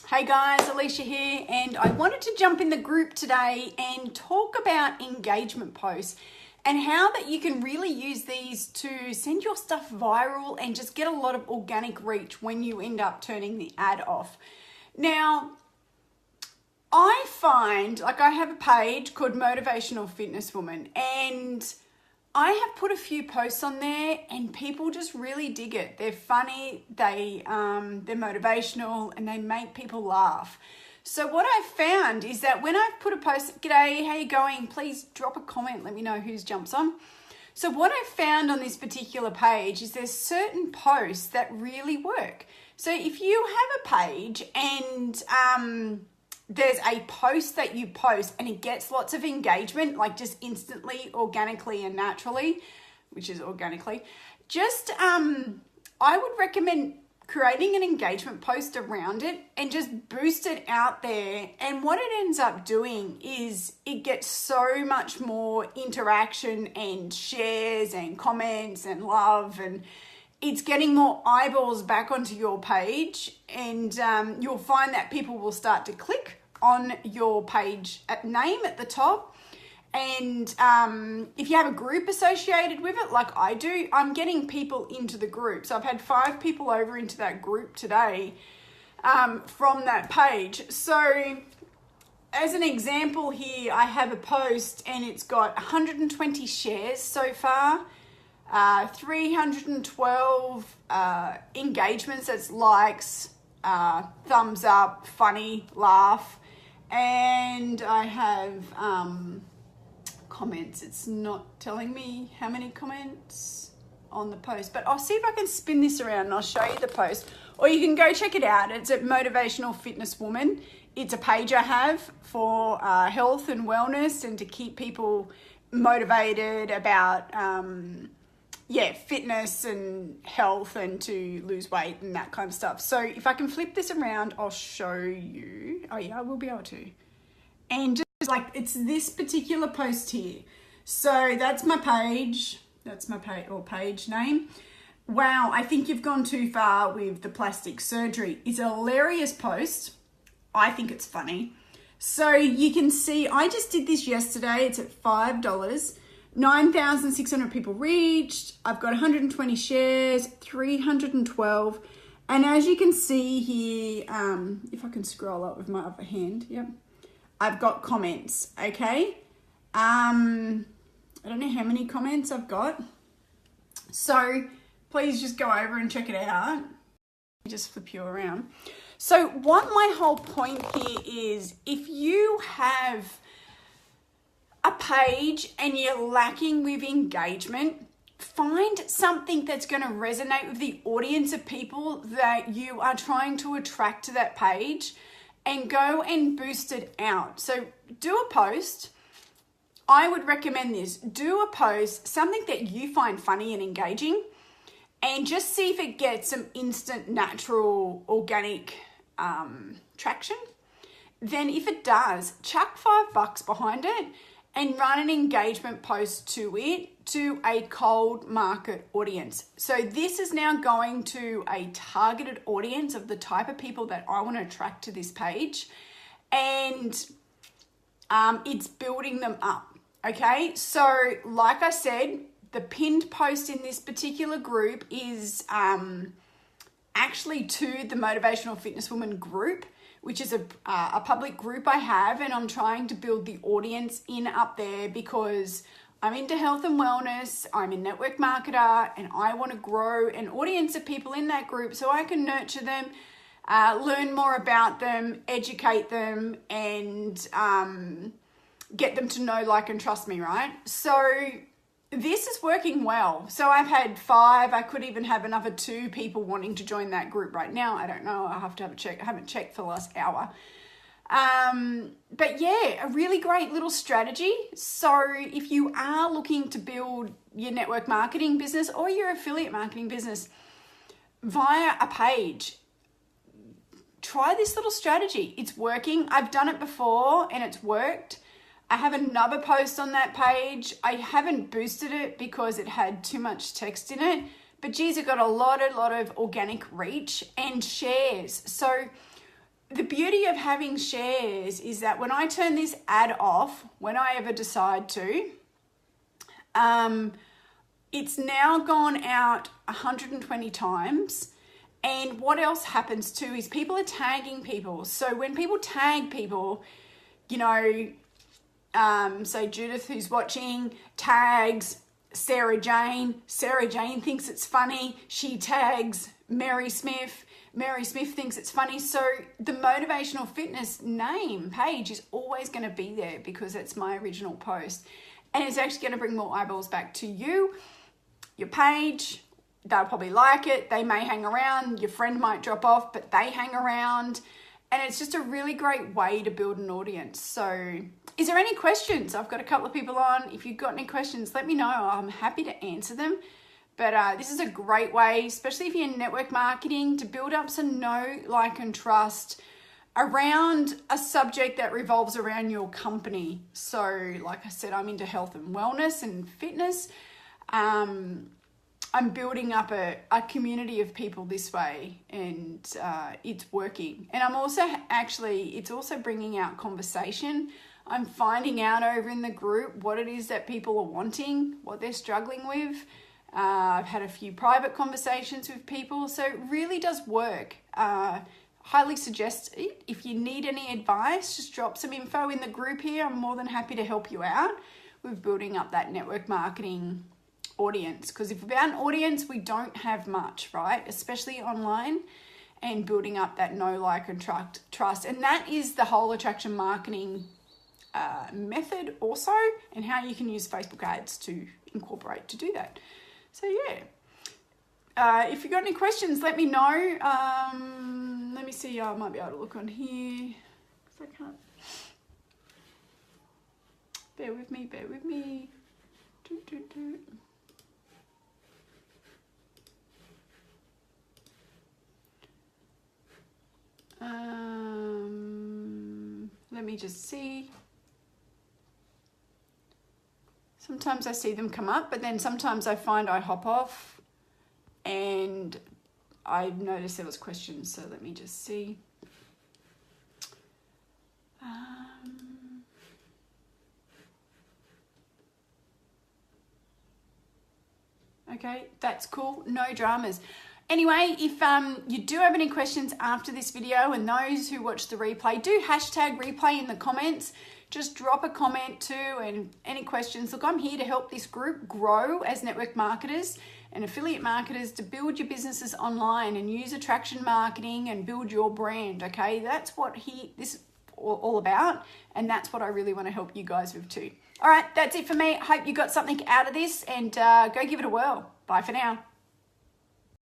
Hey guys, Alicia here, and I wanted to jump in the group today and talk about engagement posts and how that you can really use these to send your stuff viral and just get a lot of organic reach when you end up turning the ad off. Now, I find, I have a page called Motivational Fitness Woman, and I have put a few posts on there and people just really dig it. They're funny, they're motivational, and they make people laugh. So what I've found is that when I've put a post, "G'day, how you going? Please drop a comment, let me know who's jumps on." So what I've found on this particular page is there's certain posts that really work. So if you have a page and there's a post that you post and it gets lots of engagement, like just instantly, organically and naturally, which is organically, just I would recommend creating an engagement post around it and just boost it out there. And what it ends up doing is it gets so much more interaction and shares and comments and love, and it's getting more eyeballs back onto your page, and you'll find that people will start to click on your page name at the top. And if you have a group associated with it, like I do, I'm getting people into the group. So I've had 5 people over into that group today from that page. So as an example here, I have a post and it's got 120 shares so far. 312 engagements, that's likes, thumbs up, funny, laugh, and I have comments. It's not telling me how many comments on the post, but I'll see if I can spin this around and I'll show you the post, or you can go check it out. It's at Motivational Fitness Woman. It's a page I have for health and wellness and to keep people motivated about fitness and health and to lose weight and that kind of stuff. So if I can flip this around, I'll show you. Oh yeah, I will be able to. And just like, it's this particular post here. So that's my page. That's my page name. Wow, I think you've gone too far with the plastic surgery. It's a hilarious post. I think it's funny. So you can see, I just did this yesterday. It's at $5. 9,600 people reached. I've got 120 shares, 312. And as you can see here, if I can scroll up with my other hand, yep, I've got comments, okay? I don't know how many comments I've got. So please just go over and check it out. Just flip you around. So what my whole point here is, if you have a page and you're lacking with engagement, find something that's going to resonate with the audience of people that you are trying to attract to that page and go and boost it out. So do a post. I would recommend this. Do a post, something that you find funny and engaging, and just see if it gets some instant, natural, organic traction. Then if it does, chuck $5 behind it and run an engagement post to it, to a cold market audience. So this is now going to a targeted audience of the type of people that I want to attract to this page. And it's building them up, okay? So like I said, the pinned post in this particular group is actually to the Motivational Fitness Woman group, which is a public group I have, and I'm trying to build the audience in up there because I'm into health and wellness, I'm a network marketer, and I want to grow an audience of people in that group so I can nurture them, learn more about them, educate them, and get them to know, like, and trust me, right? So this is working well. So I've had 5, I could even have another 2 people wanting to join that group right now. I don't know, I'll have to have a check. I haven't checked for the last hour. But yeah, a really great little strategy. So if you are looking to build your network marketing business or your affiliate marketing business via a page, try this little strategy. It's working. I've done it before and it's worked. I have another post on that page. I haven't boosted it because it had too much text in it, but geez, it got a lot of organic reach and shares. So the beauty of having shares is that when I turn this ad off, when I ever decide to, it's now gone out 120 times. And what else happens too is people are tagging people. So when people tag people, you know, so Judith, who's watching, tags Sarah Jane. Sarah Jane thinks it's funny. She tags Mary Smith. Mary Smith thinks it's funny. So the Motivational Fitness name page is always going to be there because it's my original post. And it's actually going to bring more eyeballs back to you, your page. They'll probably like it. They may hang around. Your friend might drop off, but they hang around. And it's just a really great way to build an audience. So is there any questions? I've got a couple of people on. If you've got any questions, let me know. I'm happy to answer them. But this is a great way, especially if you're in network marketing, to build up some know, like, and trust around a subject that revolves around your company. So like I said, I'm into health and wellness and fitness. I'm building up a community of people this way, and it's working. And I'm also it's also bringing out conversation. I'm finding out over in the group what it is that people are wanting, what they're struggling with. I've had a few private conversations with people, so it really does work. Highly suggest it. If you need any advice, just drop some info in the group here. I'm more than happy to help you out with building up that network marketing audience, because if without an audience we don't have much, right? Especially online, and building up that know, like, and trust. And that is the whole attraction marketing method also, and how you can use Facebook ads to incorporate to do that. So yeah, if you've got any questions, let me know. Let me see, I might be able to look on here because I can't. Bear with me. Let me just see. Sometimes I see them come up, but then sometimes I find I hop off and I noticed there was questions, so let me just see. Okay, that's cool. No dramas. Anyway, if you do have any questions after this video, and those who watch the replay, do hashtag replay in the comments. Just drop a comment too, and any questions. Look, I'm here to help this group grow as network marketers and affiliate marketers to build your businesses online and use attraction marketing and build your brand, okay? That's what this is all about, and that's what I really want to help you guys with too. All right, that's it for me. I hope you got something out of this, and go give it a whirl. Bye for now.